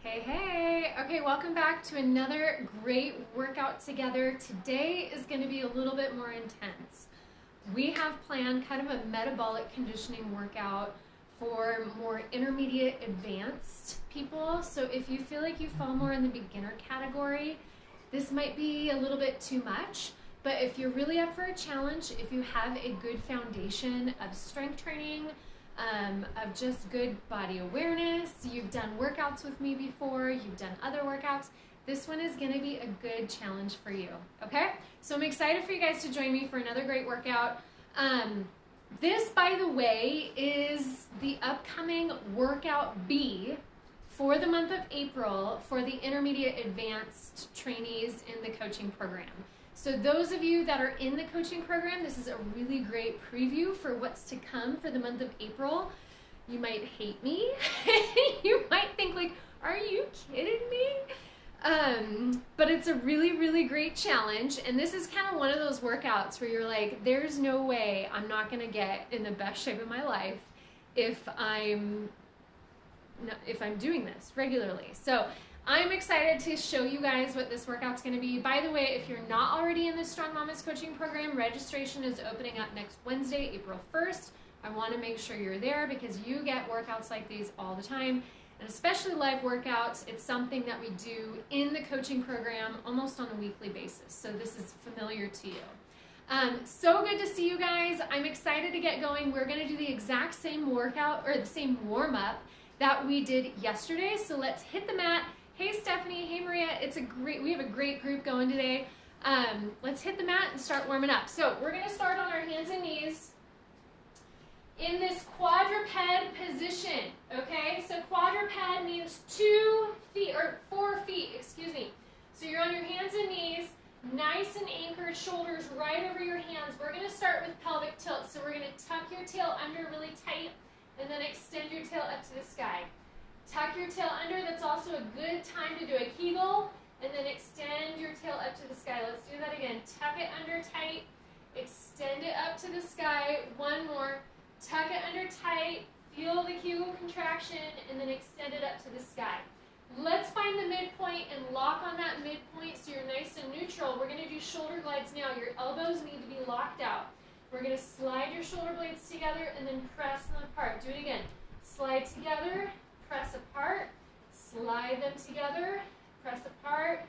Hey, hey. Okay, welcome back to another great workout together. Today is going to be a little bit more intense. We have planned kind of a metabolic conditioning workout for more intermediate advanced people. So if you feel like you fall more in the beginner category, this might be a little bit too much. But if you're really up for a challenge, if you have a good foundation of strength training, of just good body awareness, you've done workouts with me before, you've done other workouts, this one is going to be a good challenge for you, okay? So I'm excited for you guys to join me for another great workout. This, by the way, is the upcoming workout B for the month of April for the intermediate advanced trainees in the coaching program. So those of you that are in the coaching program, this is a really great preview for what's to come for the month of April. You might hate me. You might think like, are you kidding me? But it's a really, really great challenge. And this is kind of one of those workouts where you're like, there's no way I'm not going to get in the best shape of my life if I'm doing this regularly. So I'm excited to show you guys what this workout's going to be. By the way, if you're not already in the Strong Mamas coaching program, registration is opening up next Wednesday, April 1st. I want to make sure you're there because you get workouts like these all the time, and especially live workouts. It's something that we do in the coaching program almost on a weekly basis, so this is familiar to you. So good to see you guys. I'm excited to get going. We're going to do the exact same workout or the same warm-up that we did yesterday, so let's hit the mat. Hey Stephanie, hey Maria, we have a great group going today. Let's hit the mat and start warming up. So we're gonna start on our hands and knees in this quadruped position, okay? So quadruped means 4 feet, excuse me. So you're on your hands and knees, nice and anchored, shoulders right over your hands. We're gonna start with pelvic tilts. So we're gonna tuck your tail under really tight and then extend your tail up to the sky. Tuck your tail under. That's also a good time to do a Kegel, and then extend your tail up to the sky. Let's do that again. Tuck it under tight, extend it up to the sky. One more. Tuck it under tight, feel the Kegel contraction, and then extend it up to the sky. Let's find the midpoint and lock on that midpoint so you're nice and neutral. We're going to do shoulder glides now. Your elbows need to be locked out. We're going to slide your shoulder blades together and then press them apart. Do it again. Slide together. Press apart, slide them together, press apart,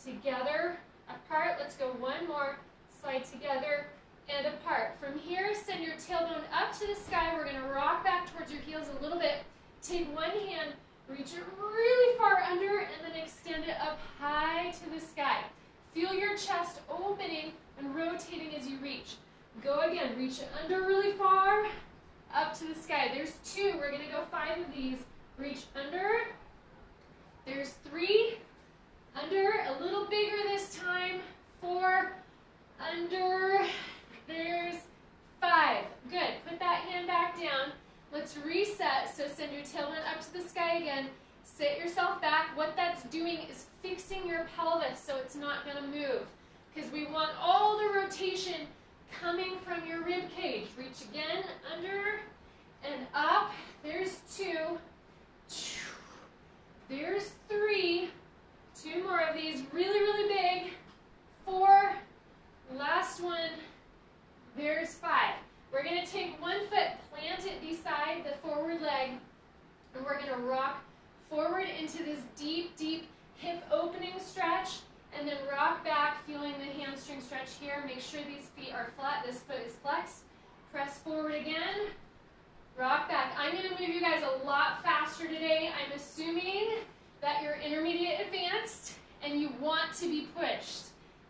together, apart. Let's go one more, slide together and apart. From here, send your tailbone up to the sky. We're gonna rock back towards your heels a little bit. Take one hand, reach it really far under, and then extend it up high to the sky. Feel your chest opening and rotating as you reach. Go again, reach it under really far, up to the sky. There's 2, we're gonna go 5 of these. Reach under, there's 3, under, a little bigger this time, 4, under, there's 5. Good, put that hand back down. Let's reset, so send your tailbone up to the sky again. Sit yourself back. What that's doing is fixing your pelvis so it's not gonna move, because we want all the rotation coming from your rib cage. Reach again, under and up, there's 2. There's 3, 2 more of these, really, really big, 4, last one, there's 5. We're going to take one foot, plant it beside the forward leg, and we're going to rock forward into this deep, deep hip opening stretch, and then rock back, feeling the hamstring stretch here. Make sure these feet are flat, this foot is flexed. Press forward again. Rock back. I'm going to move you guys a lot faster today. I'm assuming that you're intermediate advanced and you want to be pushed.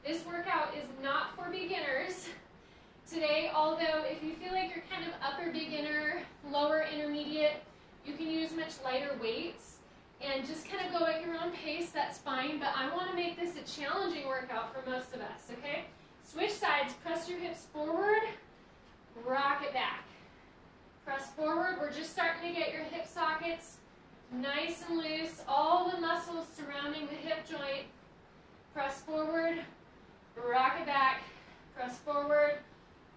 This workout is not for beginners today, although if you feel like you're kind of upper beginner, lower intermediate, you can use much lighter weights and just kind of go at your own pace. That's fine, but I want to make this a challenging workout for most of us, okay? Switch sides. Press your hips forward, rock it back. Press forward. We're just starting to get your hip sockets nice and loose. All the muscles surrounding the hip joint. Press forward. Rock it back. Press forward.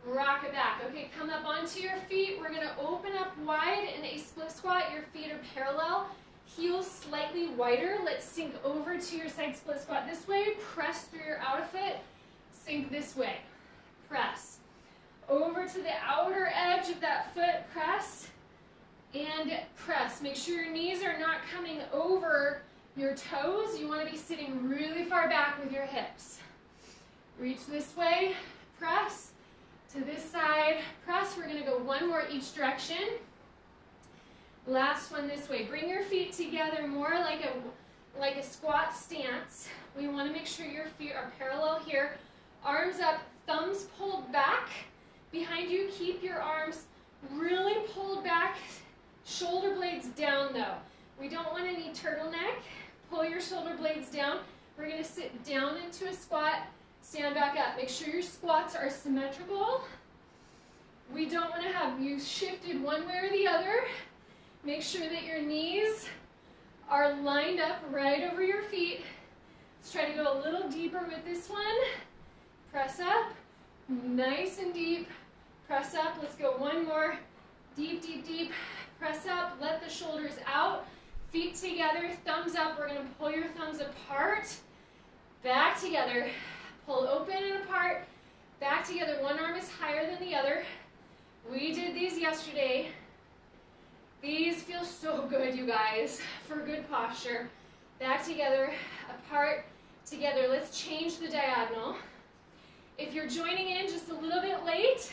Rock it back. Okay, come up onto your feet. We're going to open up wide in a split squat. Your feet are parallel. Heels slightly slightly wider. Let's sink over to your side split squat this way. Press through your outer foot. Sink this way. Press. Over to the outer edge of that foot. Press. And press. Make sure your knees are not coming over your toes. You want to be sitting really far back with your hips. Reach this way. Press. To this side. Press. We're going to go one more each direction. Last one this way. Bring your feet together more like a squat stance. We want to make sure your feet are parallel here. Arms up, thumbs pulled back behind you. Keep your arms really pulled back. Shoulder blades down though. We don't want any turtleneck. Pull your shoulder blades down. We're going to sit down into a squat. Stand back up. Make sure your squats are symmetrical. We don't want to have you shifted one way or the other. Make sure that your knees are lined up right over your feet. Let's try to go a little deeper with this one. Press up, nice and deep. Press up, let's go one more. Deep, deep, deep. Press up, let the shoulders out. Feet together, thumbs up. We're gonna pull your thumbs apart. Back together, pull open and apart. Back together, one arm is higher than the other. We did these yesterday. These feel so good, you guys, for good posture. Back together, apart, together. Let's change the diagonal. If you're joining in just a little bit late,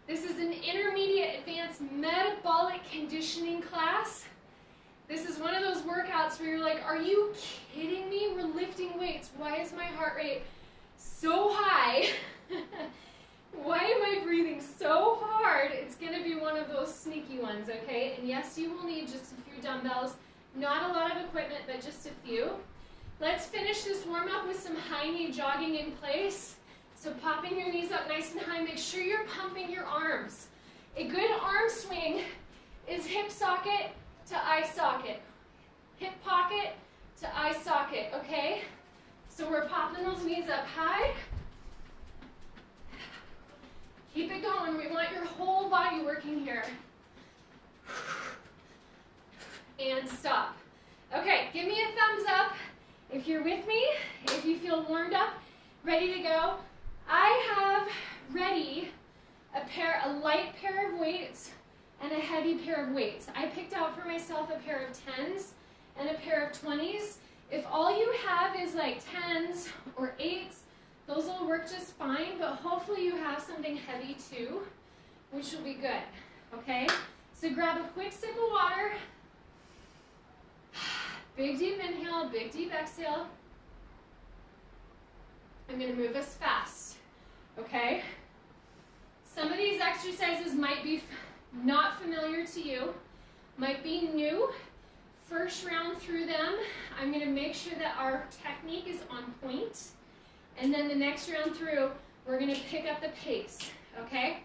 this is an intermediate advanced metabolic conditioning class. This is one of those workouts where you're like, are you kidding me? We're lifting weights. Why is my heart rate so high? Why am I breathing so hard? It's going to be one of those sneaky ones, okay? And yes, you will need just a few dumbbells. Not a lot of equipment, but just a few. Let's finish this warm-up with some high knee jogging in place. So popping your knees up nice and high. Make sure you're pumping your arms. A good arm swing is hip socket to eye socket. Hip pocket to eye socket, okay? So we're popping those knees up high. Keep it going. We want your whole body working here. And stop. Okay, give me a thumbs up if you're with me, if you feel warmed up, ready to go. I have ready a light pair of weights and a heavy pair of weights. I picked out for myself a pair of 10s and a pair of 20s. If all you have is like 10s or 8s, those will work just fine, but hopefully you have something heavy too, which will be good, okay? So grab a quick sip of water. Big deep inhale, big deep exhale. I'm gonna move us fast, okay? Some of these exercises might be not familiar to you, might be new. First round through them, I'm gonna make sure that our technique is on point. And then the next round through, we're going to pick up the pace, okay?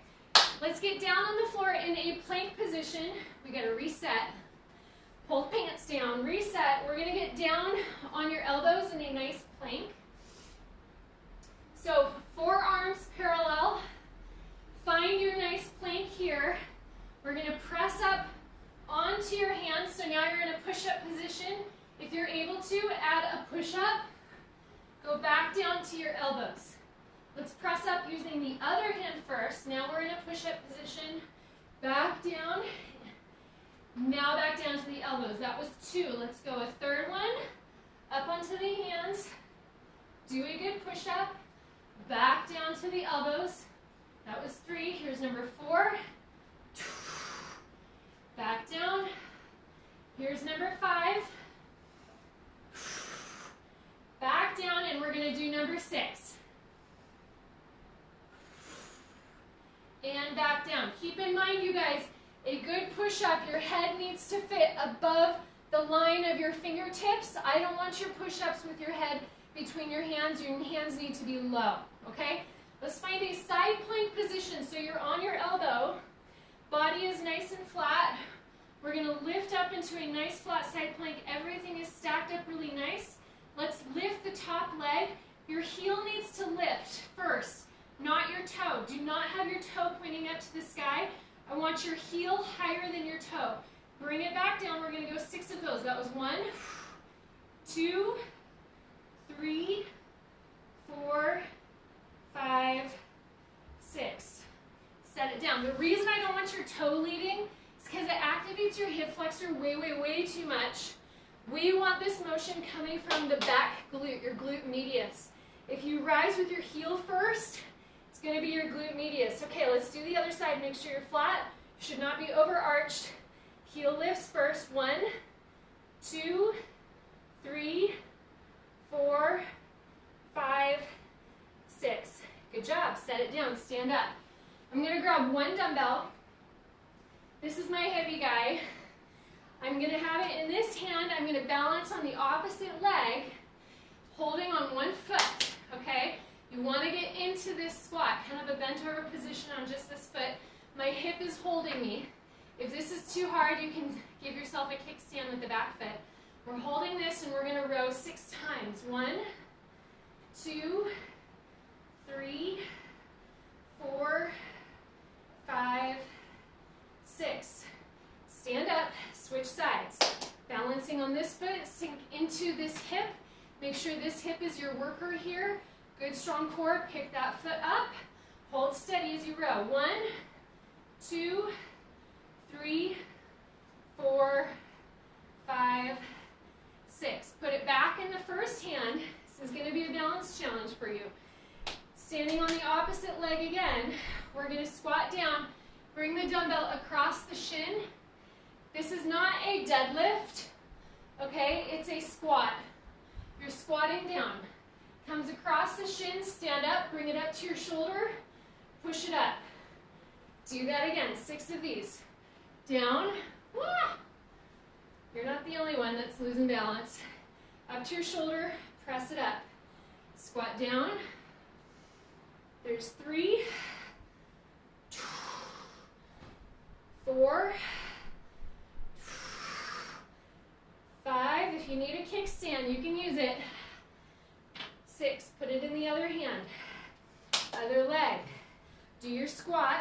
Let's get down on the floor in a plank position. We got to reset. Pull pants down, reset. We're going to get down on your elbows in a nice plank. So forearms parallel. Find your nice plank here. We're going to press up onto your hands. So now you're in a push-up position. If you're able to, add a push-up. Go back down to your elbows. Let's press up using the other hand first. Now we're in a push-up position. Back down. Now back down to the elbows. That was 2. Let's go a third one. Up onto the hands. Do a good push-up. Back down to the elbows. That was 3. Here's number 4. Back down. Here's number 5. Back down, and we're going to do number 6. And back down. Keep in mind, you guys, a good push-up, your head needs to fit above the line of your fingertips. I don't want your push-ups with your head between your hands. Your hands need to be low, okay? Let's find a side plank position. So you're on your elbow. Body is nice and flat. We're going to lift up into a nice flat side plank. Everything is stacked up really nice. Let's lift the top leg. Your heel needs to lift first, not your toe. Do not have your toe pointing up to the sky. I want your heel higher than your toe. Bring it back down. We're going to go 6 of those. That was 1, 2, 3, 4, 5, 6. Set it down. The reason I don't want your toe leading is because it activates your hip flexor way, way, way too much. We want this motion coming from the back glute, your glute medius. If you rise with your heel first, it's going to be your glute medius. Okay, let's do the other side. Make sure you're flat. You should not be overarched. Heel lifts first. 1, 2, 3, 4, 5, 6. Good job. Set it down. Stand up. I'm going to grab one dumbbell. This is my heavy guy. I'm going to have it in this hand. I'm going to balance on the opposite leg, holding on one foot, okay? You want to get into this squat, kind of a bent over position on just this foot. My hip is holding me. If this is too hard, you can give yourself a kickstand with the back foot. We're holding this and we're going to row 6 times. 1, 2, 3, 4, 5, 6. Stand up, switch sides. Balancing on this foot, sink into this hip. Make sure this hip is your worker here. Good strong core, pick that foot up. Hold steady as you row. 1, 2, 3, 4, 5, 6. Put it back in the first hand. This is going to be a balance challenge for you. Standing on the opposite leg again, we're going to squat down. Bring the dumbbell across the shin. This is not a deadlift, okay? It's a squat. You're squatting down. Comes across the shin, stand up, bring it up to your shoulder, push it up. Do that again, 6 of these. Down, wah! You're not the only one that's losing balance. Up to your shoulder, press it up. Squat down. There's 3, 4, 5. If you need a kickstand, you can use it. 6, put it in the other hand. Other leg. Do your squat.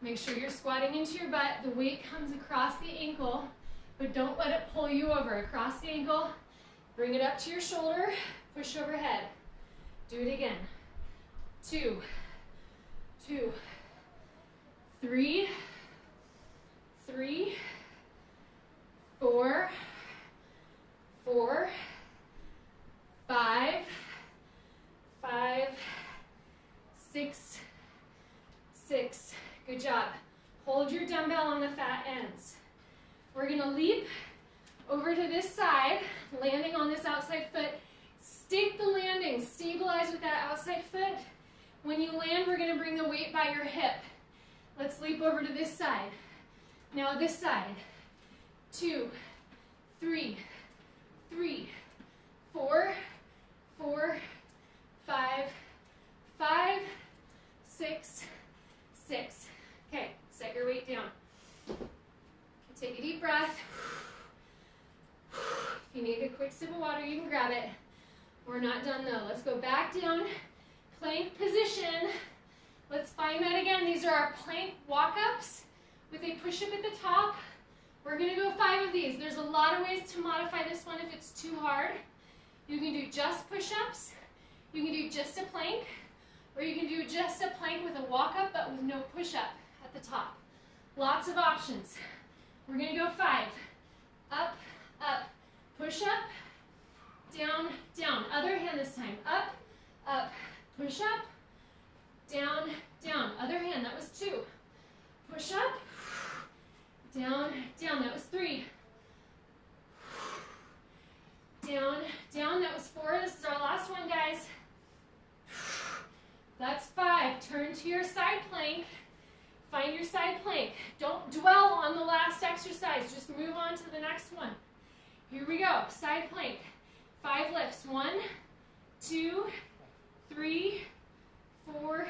Make sure you're squatting into your butt. The weight comes across the ankle, but don't let it pull you over. Across the ankle, bring it up to your shoulder, push overhead. Do it again. 2, 2, 3, 3, 4, 4, 5, 5, 6, 6. Good job. Hold your dumbbell on the fat ends. We're going to leap over to this side, landing on this outside foot. Stick the landing. Stabilize with that outside foot. When you land, we're going to bring the weight by your hip. Let's leap over to this side. Now this side. 2, 3, 3, 4, 4, 5, 5, 6, 6. Okay, set your weight down. Take a deep breath. If you need a quick sip of water, you can grab it. We're not done though. Let's go back down. Plank position. Let's find that again. These are our plank walk-ups with a push-up at the top. We're going to go 5 of these. There's a lot of ways to modify this one if it's too hard. You can do just push-ups. You can do just a plank. Or you can do just a plank with a walk-up but with no push-up at the top. Lots of options. We're going to go 5. Up, up, push-up, down, down. Other hand this time. Up, up, push-up, down, down. Other hand, that was 2. Push-up, down, down. That was 3. Down, down. That was 4. This is our last one, guys. That's 5. Turn to your side plank. Find your side plank. Don't dwell on the last exercise. Just move on to the next one. Here we go. Side plank. 5 lifts. 1, 2, 3, 4,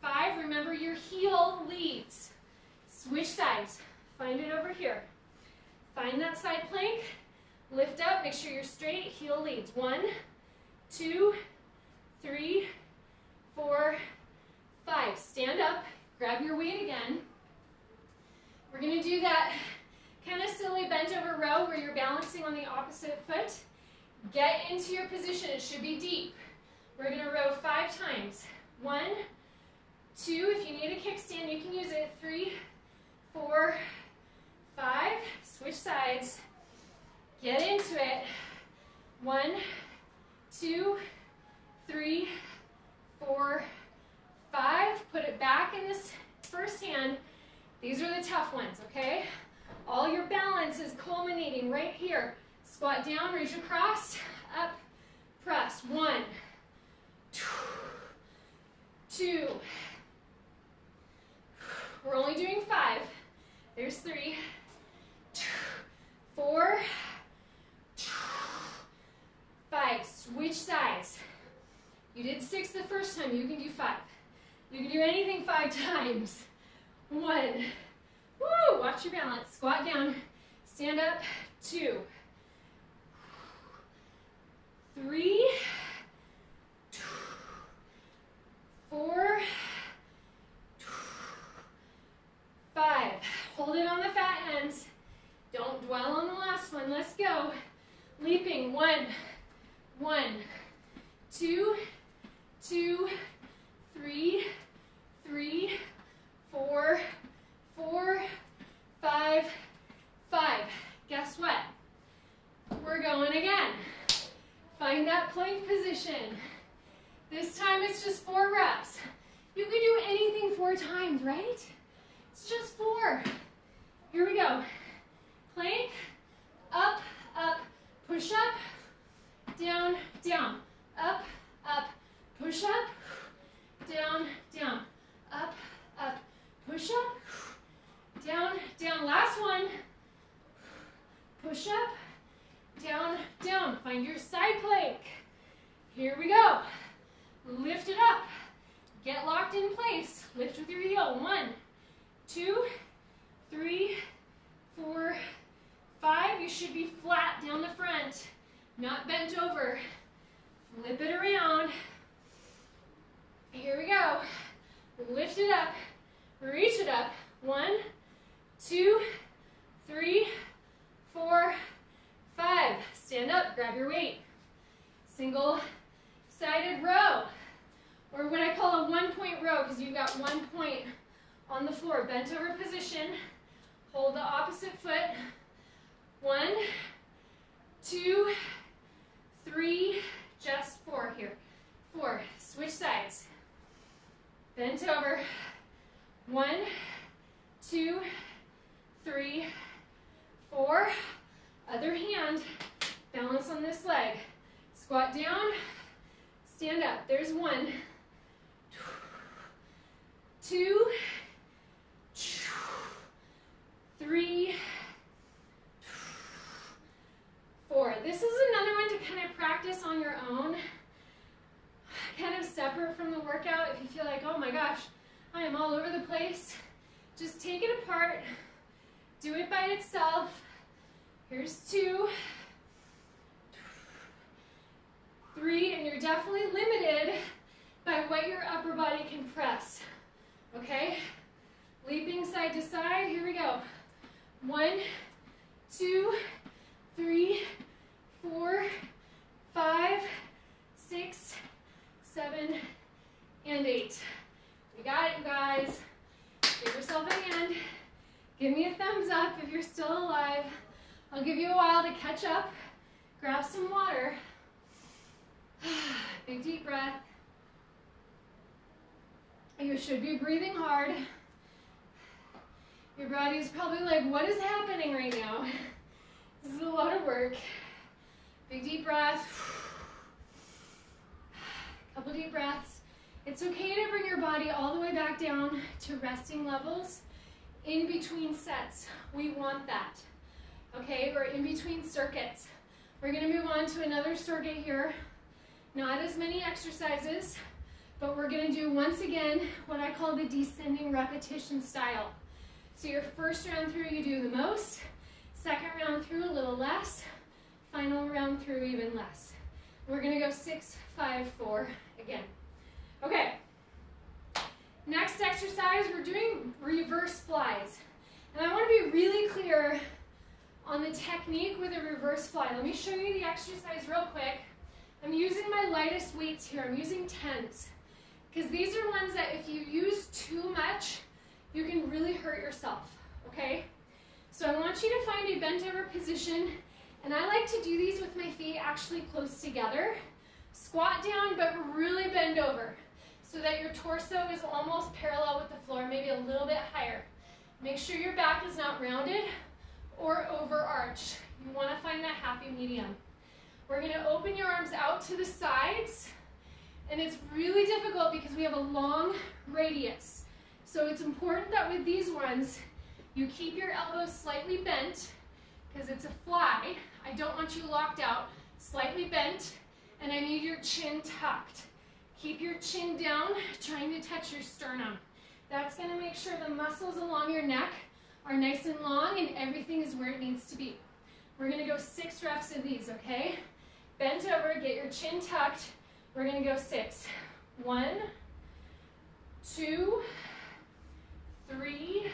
5. Remember your heel leads. Switch sides. Find it over here. Find that side plank. Lift up. Make sure you're straight. Heel leads. 1, 2, 3, 4, 5. Stand up. Grab your weight again. We're going to do that kind of silly bent over row where you're balancing on the opposite foot. Get into your position. It should be deep. We're going to row 5 times. 1, 2, if you need a kickstand, you can use it. 3, 4, 5. Switch sides. Get into it. 1, 2, 3, 4, 5. Put it back in this first hand. These are the tough ones, okay? All your balance is culminating right here. Squat down, reach across, up, press. 1, 2. We're only doing 5. There's 3, 4, 5. Switch sides. You did 6 the first time, you can do 5. You can do anything 5 times. 1. Woo! Watch your balance. Squat down, stand up. 2, 3, 4, 5. Hold it on the fat ends. Don't dwell on the last one. Let's go. Leaping. 1, 1, 2, 2, 3, 3, 4, 4, 5, 5. Guess what? We're going again. Find that plank position. This time it's just 4 reps. You can do anything 4 times, right? It's just 4. Here we go. Plank, up, up, push up, down, down, up, up, push up, down, down, up, up, push up, down, down. Last one. Push up, down, down. Find your side plank. Here we go. Lift it up. Get locked in place. Lift with your heel. 1, 2, 3, 4, 5. You should be flat down the front, not bent over. Flip it around. Here we go. Lift it up. Reach it up. 1, 2, 3, 4, 5. Stand up. Grab your weight. Single-sided row, or what I call a 1-point row, because you've got 1 point on the floor. Bent over position. Hold the opposite foot. 1, 2, 3, just 4 here. 4. Switch sides. Bent over. 1, 2, 3, 4. Other hand. Balance on this leg. Squat down. Stand up. There's 1, 2, 3, 4. This is another one to kind of practice on your own, kind of separate from the workout. If you feel like, oh my gosh, I am all over the place, just take it apart, do it by itself. Here's 2, 3, and you're definitely limited by what your upper body can press, okay? Leaping side to side, here we go. 1, 2, 3, 4, 5, 6, 7, and 8. You got it, you guys. Give yourself a hand. Give me a thumbs up if you're still alive. I'll give you a while to catch up. Grab some water. Big deep breath. You should be breathing hard. Your body's probably like, what is happening right now? This is a lot of work. Big deep breath. Couple deep breaths. It's okay to bring your body all the way back down to resting levels in between sets. We want that. Okay, we're in between circuits. We're gonna move on to another circuit here. Not as many exercises, but we're gonna do, once again, what I call the descending repetition style. So your first round through, you do the most. Second round through, a little less. Final round through, even less. We're gonna go 6, 5, 4 again. Okay. Next exercise, we're doing reverse flies. And I wanna be really clear On the technique with a reverse fly, let me show you the exercise real quick. I'm using my lightest weights here. I'm using 10s. Because these are ones that if you use too much, you can really hurt yourself, okay? So I want you to find a bent over position, and I like to do these with my feet actually close together. Squat down, but really bend over so that your torso is almost parallel with the floor, maybe a little bit higher. Make sure your back is not rounded or overarched. You want to find that happy medium. We're going to open your arms out to the sides, and it's really difficult because we have a long radius. So it's important that with these ones, you keep your elbows slightly bent because it's a fly. I don't want you locked out, slightly bent, and I need your chin tucked. Keep your chin down, trying to touch your sternum. That's going to make sure the muscles along your neck are nice and long and everything is where it needs to be. We're going to go 6 reps of these, okay? Bent over, get your chin tucked. We're going to go 6. 1, 2, 3,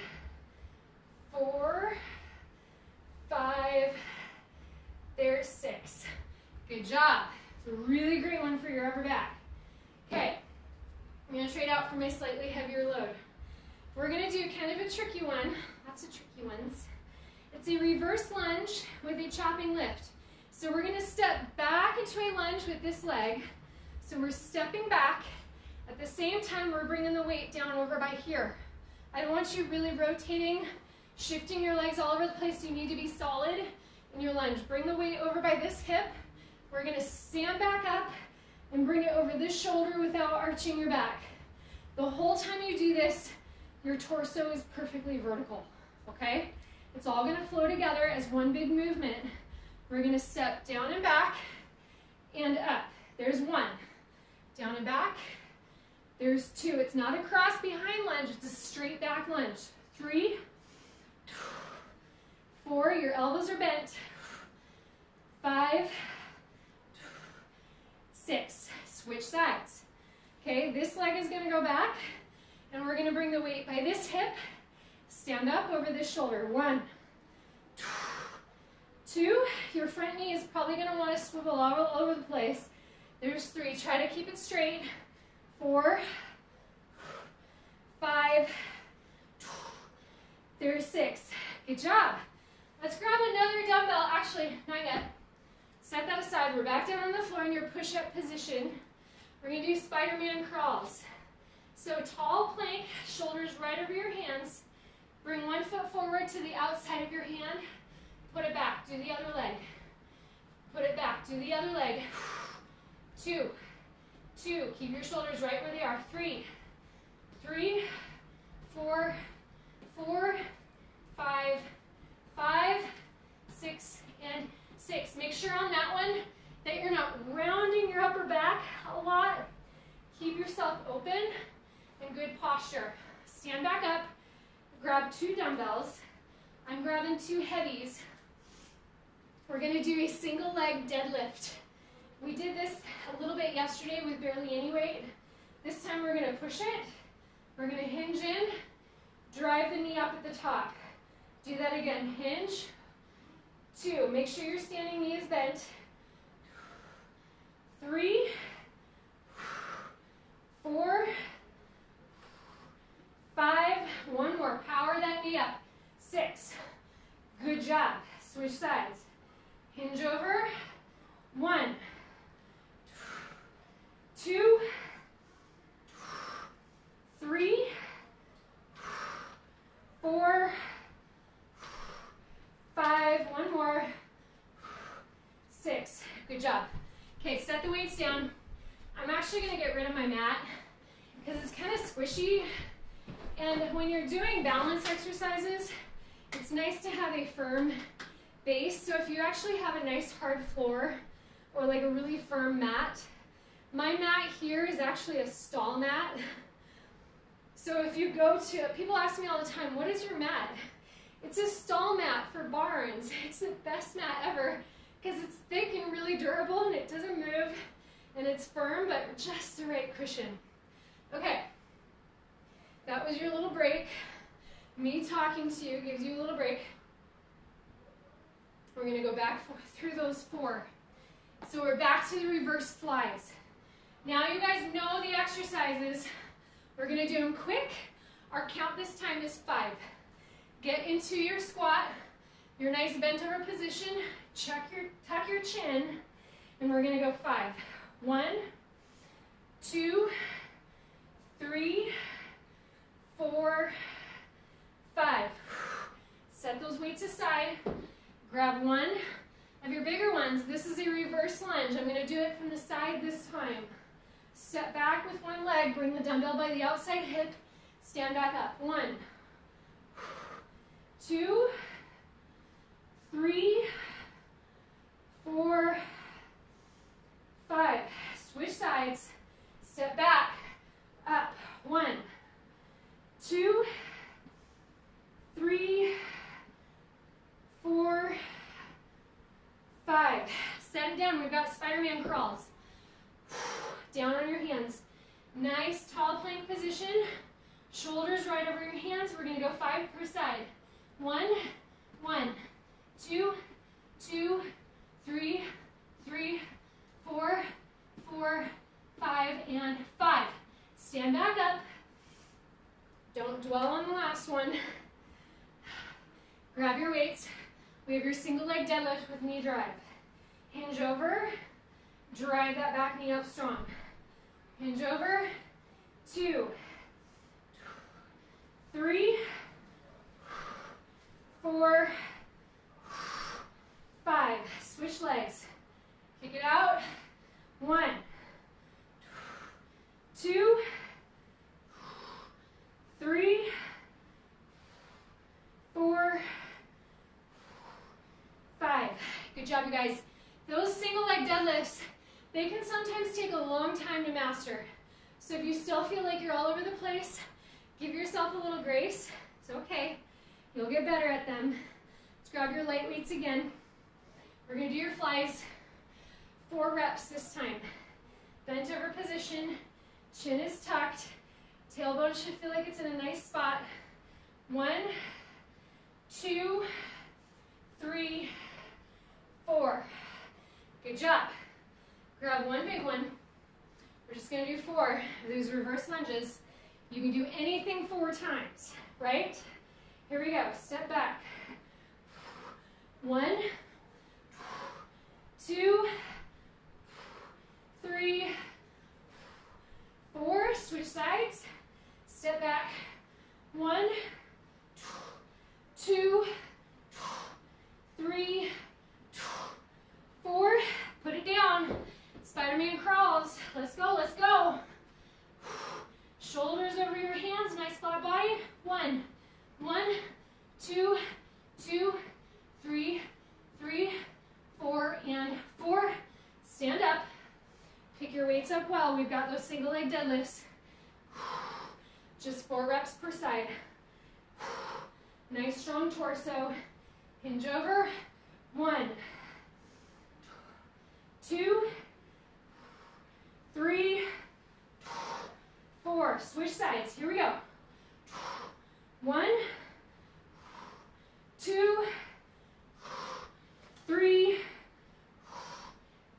4, 5, there's 6. Good job. It's a really great one for your upper back. Okay, I'm going to trade out for my slightly heavier load. We're going to do kind of a tricky one, lots of tricky ones. It's a reverse lunge with a chopping lift. So we're going to step back into a lunge with this leg. So we're stepping back. At the same time, we're bringing the weight down over by here. I don't want you really rotating, shifting your legs all over the place. You need to be solid in your lunge. Bring the weight over by this hip. We're going to stand back up and bring it over this shoulder without arching your back. The whole time you do this, your torso is perfectly vertical, okay? It's all going to flow together as one big movement. We're going to step down and back and up. There's 1. Down and back. There's 2. It's not a cross behind lunge, it's a straight back lunge. 3, 4, your elbows are bent. 5, 6, switch sides. Okay, this leg is going to go back, and we're going to bring the weight by this hip, stand up over this shoulder. 1, 2, your front knee is probably going to want to swivel all over the place. There's 3, try to keep it straight. 4, 5, there's 6. Good job. Let's grab another dumbbell. Actually, not yet. Set that aside. We're back down on the floor in your push-up position. We're going to do Spider-Man crawls. So tall plank, shoulders right over your hands. Bring one foot forward to the outside of your hand. Put it back. Do the other leg. Put it back. Do the other leg. 2, 2. Keep your shoulders right where they are. 3, 3, 4, 4, 5, 5, 6, and 6. Make sure on that one that you're not rounding your upper back a lot. Keep yourself open and good posture. Stand back up, grab 2 dumbbells. I'm grabbing 2 heavies. We're going to do a single leg deadlift. We did this a little bit yesterday with barely any weight. This time we're going to push it. We're going to hinge in, drive the knee up at the top. Do that again. Hinge. 2. Make sure your standing knee is bent. 3, 4, 5. One more. Power that knee up. 6. Good job. Switch sides. Hinge over. 1, 2, 3, 4, 5, one more, 6. Good job. Okay, set the weights down. I'm actually going to get rid of my mat because it's kind of squishy. And when you're doing balance exercises, it's nice to have a firm base. So if you actually have a nice hard floor or like a really firm mat, my mat here is actually a stall mat. So if you go to, people ask me all the time, what is your mat? It's a stall mat for barns. It's the best mat ever because it's thick and really durable and it doesn't move and it's firm but just the right cushion. Okay, that was your little break. Me talking to you gives you a little break. We're going to go back through those 4. So we're back to the reverse flies. Now you guys know the exercises. We're going to do them quick. Our count this time is 5. Get into your squat, your nice bent over position, tuck your chin, and we're going to go 5. 1, 2, 3, 4, 5. Set those weights aside. Grab one of your bigger ones. This is a reverse lunge. I'm going to do it from the side this time. Step back with one leg. Bring the dumbbell by the outside hip. Stand back up. 1, 2, 3, 4, 5. Switch sides. Step back. Up. 1, 2, 3, 4, 5. Set it down. We've got Spider-Man crawls. Down on your hands. Nice tall plank position. Shoulders right over your hands. We're going to go 5 per side. 1, 1, 2, 2, 3, 3, 4, 4, 5, and 5. Stand back up. Don't dwell on the last one. Grab your weights. We have your single leg deadlift with knee drive. Hinge over. Drive that back knee up strong. Hinge over. 2, 3, 4, 5. Switch legs. Kick it out. 1, 2, 3, 4, 5. Good job, you guys. Those single leg deadlifts, they can sometimes take a long time to master. So if you still feel like you're all over the place, give yourself a little grace. It's okay. You'll get better at them. Let's grab your light weights again. We're going to do your flies. 4 reps this time. Bent over position. Chin is tucked. Tailbone should feel like it's in a nice spot. 1, 2, 3, 4. Good job. Grab one big one. We're just going to do 4 of these reverse lunges. You can do anything 4 times, right? Here we go. Step back. 1, 2, 3, 4. Switch sides. Step back. 1, 2, 3, 4. Put it down. Spider-Man crawls. Let's go, let's go. Shoulders over your hands, nice flat body. 1, 2, 2, 3, 4, and 4. Stand up. Pick your weights up well. We've got those single leg deadlifts. Just 4 reps per side. Nice strong torso. Hinge over. 1, 2, 3, 4. Switch sides. Here we go. 1, 2, 3,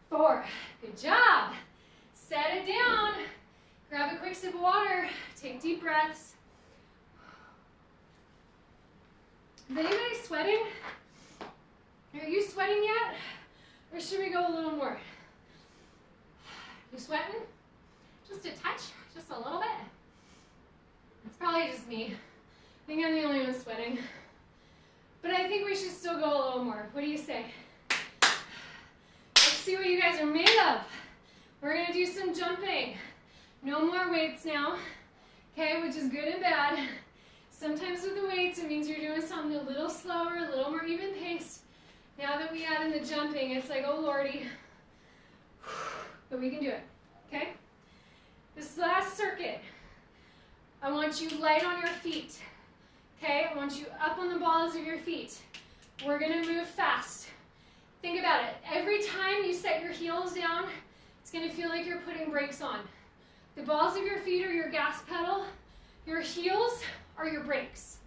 4. Good job. Set it down. Grab a quick sip of water. Take deep breaths. Is anybody sweating? Are you sweating yet? Or should we go a little more? You sweating? Just a touch? Just a little bit? It's probably just me. I think I'm the only one sweating. But I think we should still go a little more. What do you say? Let's see what you guys are made of. We're going to do some jumping. No more weights now. Okay, which is good and bad. Sometimes with the weights, it means you're doing something a little slower, a little more even paced. Now that we add in the jumping, it's like, oh lordy. But we can do it, okay? This last circuit, I want you light on your feet, okay? I want you up on the balls of your feet. We're gonna move fast. Think about it. Every time you set your heels down, it's gonna feel like you're putting brakes on. The balls of your feet are your gas pedal. Your heels are your brakes.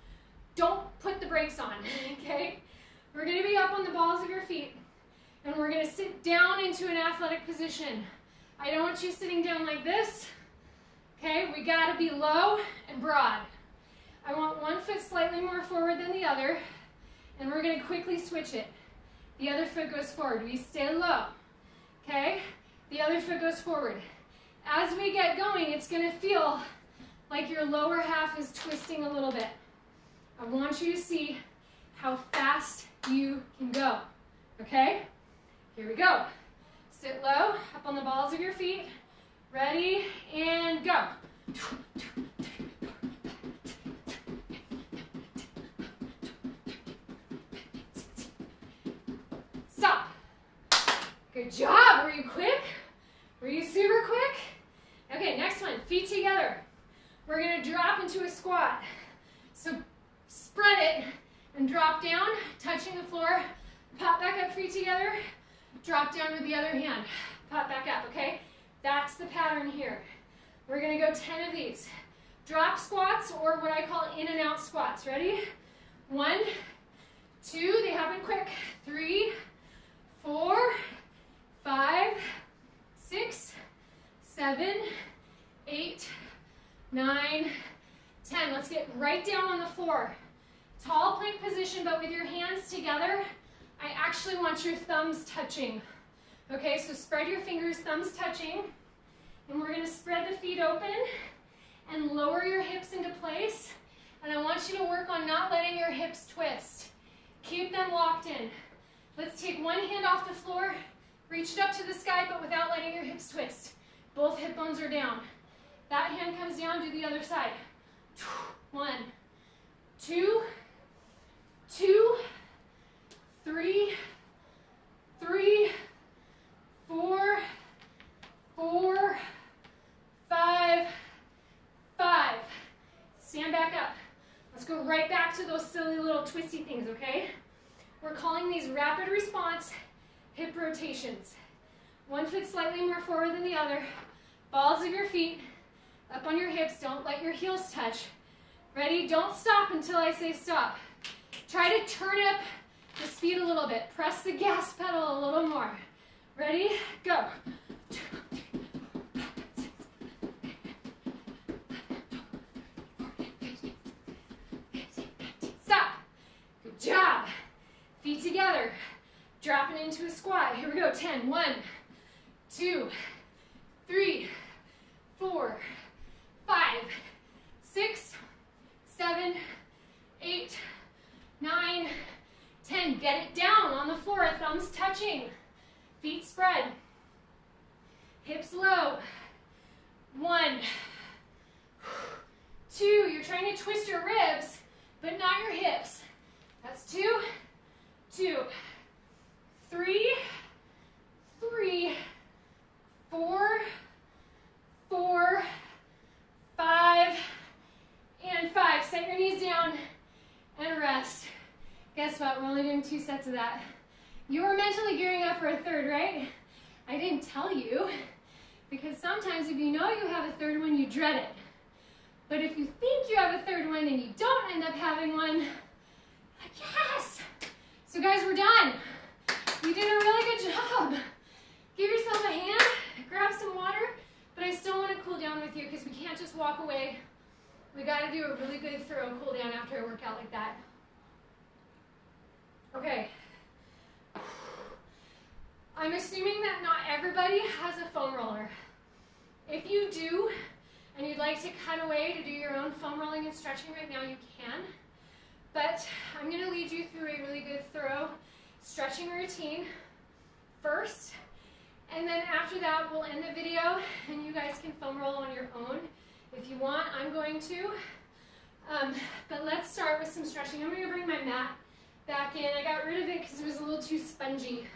Don't put the brakes on, okay? We're going to be up on the balls of your feet, and we're going to sit down into an athletic position. I don't want you sitting down like this. Okay, we got to be low and broad. I want one foot slightly more forward than the other, and we're going to quickly switch it. The other foot goes forward. We stay low. Okay, the other foot goes forward. As we get going, it's going to feel like your lower half is twisting a little bit. I want you to see how fast you can go. Okay, here we go. Sit low, up on the balls of your feet. Ready, and go. Stop. Good job. Were you quick? Were you super quick? Okay, next one. Feet together. We're going to drop into a squat. So spread it and drop down, touching the floor. Pop back up, feet together. Drop down with the other hand. Pop back up, okay? That's the pattern here. We're going to go 10 of these. Drop squats, or what I call in and out squats. Ready? 1, 2, they happen quick. 3, 4, 5, 6, 7, 8, 9, 10. Let's get right down on the floor. Tall plank position, but with your hands together. I actually want your thumbs touching. Okay, so spread your fingers, thumbs touching. And we're going to spread the feet open and lower your hips into place. And I want you to work on not letting your hips twist. Keep them locked in. Let's take one hand off the floor, reach it up to the sky, but without letting your hips twist. Both hip bones are down. That hand comes down, do the other side. 1, 2, 2, 3, 3, 4, 4, 5, 5. Stand back up. Let's go right back to those silly little twisty things, okay? We're calling these rapid response hip rotations. One foot slightly more forward than the other. Balls of your feet up on your hips. Don't let your heels touch. Ready? Don't stop until I say stop. Try to turn up the speed a little bit. Press the gas pedal a little more. Ready? Go. Stop. Good job. Feet together. Dropping into a squat. Here we go. 10. 1, 2, 3, 4, 5, 6, 7, 8, 9, 10. Get it down on the floor. Thumbs touching. Feet spread. Hips low. 1, 2. You're trying to twist your ribs, but not your hips. That's 2, 2, 3, 3, 4, 4, 5, and 5. Set your knees down and rest. Guess what? We're only doing 2 sets of that. You were mentally gearing up for a third, right? I didn't tell you, because sometimes if you know you have a third one, you dread it. But if you think you have a third one and you don't end up having one, like, yes! So guys, we're done. You did a really good job. Give yourself a hand, grab some water, but I still want to cool down with you because we can't just walk away. We got to do a really good thorough cool down after a workout like that. Okay. I'm assuming that not everybody has a foam roller. If you do, and you'd like to cut away to do your own foam rolling and stretching right now, you can. But I'm going to lead you through a really good, thorough stretching routine first. And then after that, we'll end the video, and you guys can foam roll on your own. If you want, I'm going to. But let's start with some stretching. I'm going to bring my mat back in. I got rid of it because it was a little too spongy.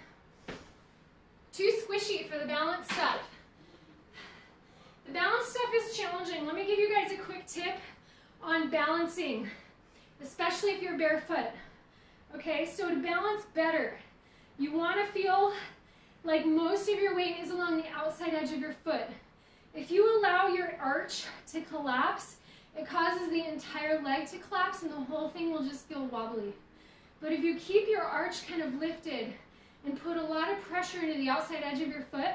Too squishy for the balance stuff. The balance stuff is challenging. Let me give you guys a quick tip on balancing, especially if you're barefoot. Okay, so to balance better, you want to feel like most of your weight is along the outside edge of your foot. If you allow your arch to collapse, it causes the entire leg to collapse and the whole thing will just feel wobbly. But if you keep your arch kind of lifted and put a lot of pressure into the outside edge of your foot,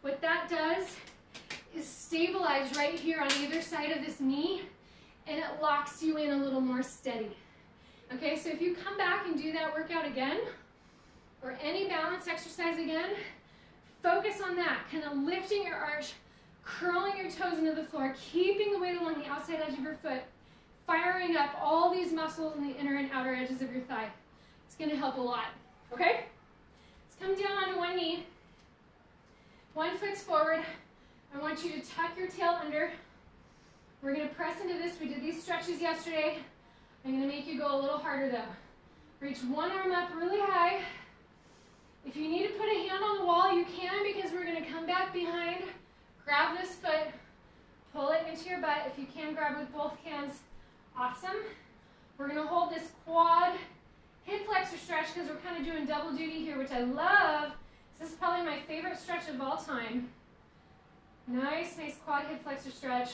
what that does is stabilize right here on either side of this knee, and it locks you in a little more steady. Okay, so if you come back and do that workout again, or any balance exercise again, focus on that, kind of lifting your arch, curling your toes into the floor, keeping the weight along the outside edge of your foot, firing up all these muscles in the inner and outer edges of your thigh. It's going to help a lot, okay? Let's come down onto one knee. One foot's forward. I want you to tuck your tail under. We're going to press into this. We did these stretches yesterday. I'm going to make you go a little harder though. Reach one arm up really high. If you need to put a hand on the wall, you can, because we're going to come back behind. Grab this foot, pull it into your butt. If you can, grab with both hands. Awesome. We're going to hold this quad hip flexor stretch because we're kind of doing double duty here, which I love. This is probably my favorite stretch of all time. Nice quad hip flexor stretch.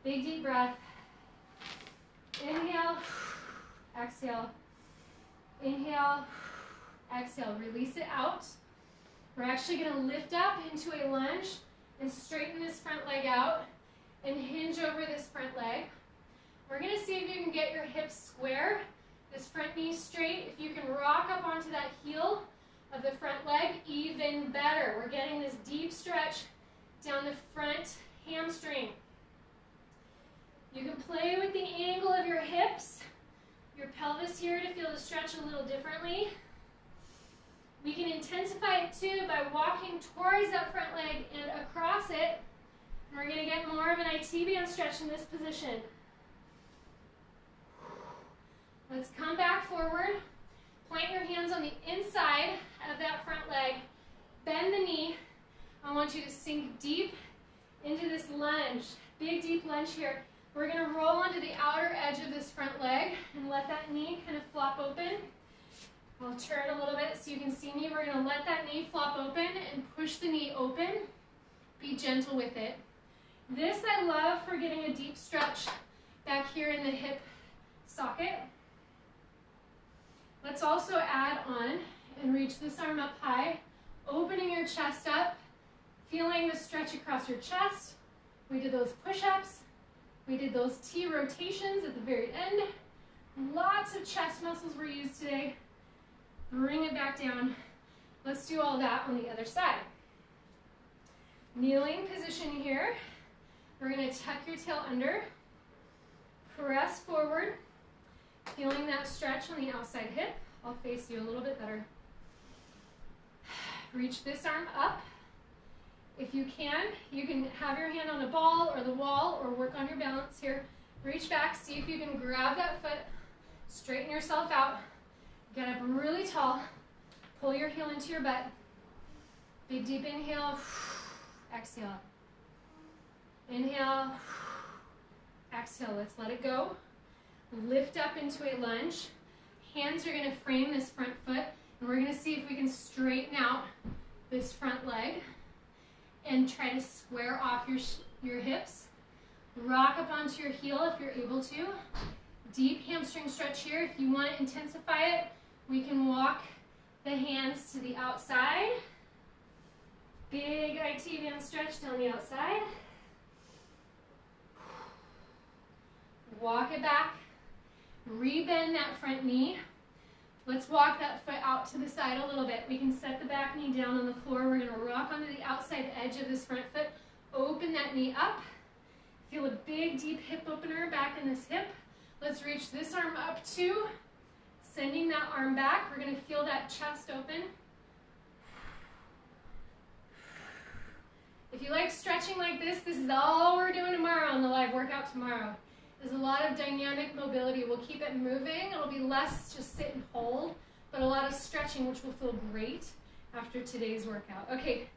Big deep breath. Inhale, exhale. Inhale, exhale. Release it out. We're actually going to lift up into a lunge and straighten this front leg out and hinge over this front leg. We're going to see if you can get your hips square, this front knee straight. If you can rock up onto that heel of the front leg, even better. We're getting this deep stretch down the front hamstring. You can play with the angle of your hips, your pelvis here, to feel the stretch a little differently. We can intensify it too by walking towards that front leg and across it. And we're going to get more of an IT band stretch in this position. Let's come back forward. Plant your hands on the inside of that front leg. Bend the knee. I want you to sink deep into this lunge. Big deep lunge here. We're going to roll onto the outer edge of this front leg and let that knee kind of flop open. I'll turn a little bit so you can see me. We're going to let that knee flop open and push the knee open. Be gentle with it. This I love for getting a deep stretch back here in the hip socket. Let's also add on and reach this arm up high, opening your chest up, feeling the stretch across your chest. We did those push-ups. We did those T rotations at the very end. Lots of chest muscles were used today. Bring it back down. Let's do all that on the other side. Kneeling position here. We're going to tuck your tail under. Press forward. Feeling that stretch on the outside hip. I'll face you a little bit better. Reach this arm up. If you can have your hand on a ball or the wall or work on your balance here. Reach back, see if you can grab that foot, straighten yourself out, get up really tall, pull your heel into your butt. Big deep inhale, exhale. Inhale, exhale. Let's let it go. Lift up into a lunge. Hands are going to frame this front foot, and we're going to see if we can straighten out this front leg and try to square off your hips. Rock up onto your heel if you're able to. Deep hamstring stretch here. If you want to intensify it, we can walk the hands to the outside. Big IT band stretch down the outside. Walk it back. Rebend that front knee. Let's walk that foot out to the side a little bit. We can set the back knee down on the floor. We're going to rock onto the outside edge of this front foot. Open that knee up. Feel a big, deep hip opener back in this hip. Let's reach this arm up too. Sending that arm back. We're going to feel that chest open. If you like stretching like this is all we're doing tomorrow on the live workout tomorrow. There's a lot of dynamic mobility. We'll keep it moving. It'll be less just sit and hold, but a lot of stretching, which will feel great after today's workout. Okay,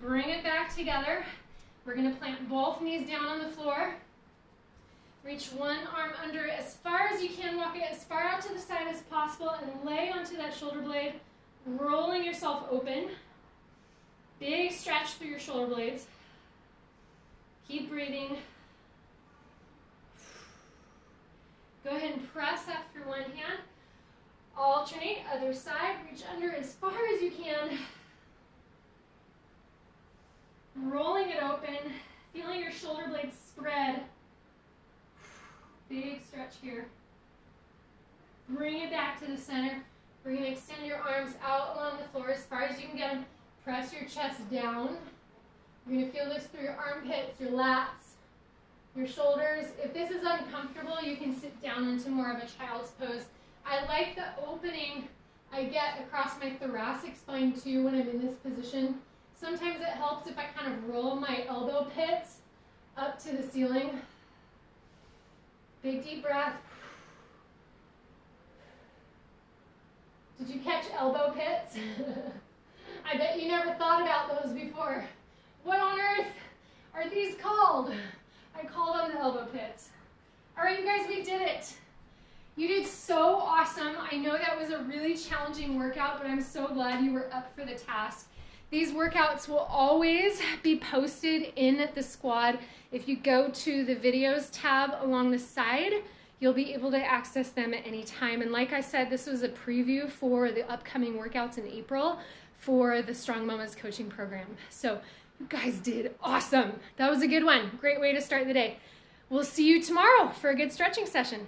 bring it back together. We're going to plant both knees down on the floor. Reach one arm under as far as you can. Walk it as far out to the side as possible and lay onto that shoulder blade, rolling yourself open. Big stretch through your shoulder blades. Keep breathing. Go ahead and press up through one hand. Alternate, other side, reach under as far as you can. Rolling it open, feeling your shoulder blades spread. Big stretch here. Bring it back to the center. We're going to extend your arms out along the floor as far as you can get them. Press your chest down. You're going to feel this through your armpits, your lats, your shoulders. If this is uncomfortable, you can sit down into more of a child's pose. I like the opening I get across my thoracic spine too when I'm in this position. Sometimes it helps if I kind of roll my elbow pits up to the ceiling. Big deep breath. Did you catch elbow pits? I bet you never thought about those before. What on earth are these called? I call them the elbow pits. All right, you guys, we did it. You did so awesome. I know that was a really challenging workout, but I'm so glad you were up for the task. These workouts will always be posted in the squad. If you go to the videos tab along the side, you'll be able to access them at any time. And like I said, this was a preview for the upcoming workouts in April for the Strong Mamas coaching program. So you guys did awesome. That was a good one. Great way to start the day. We'll see you tomorrow for a good stretching session.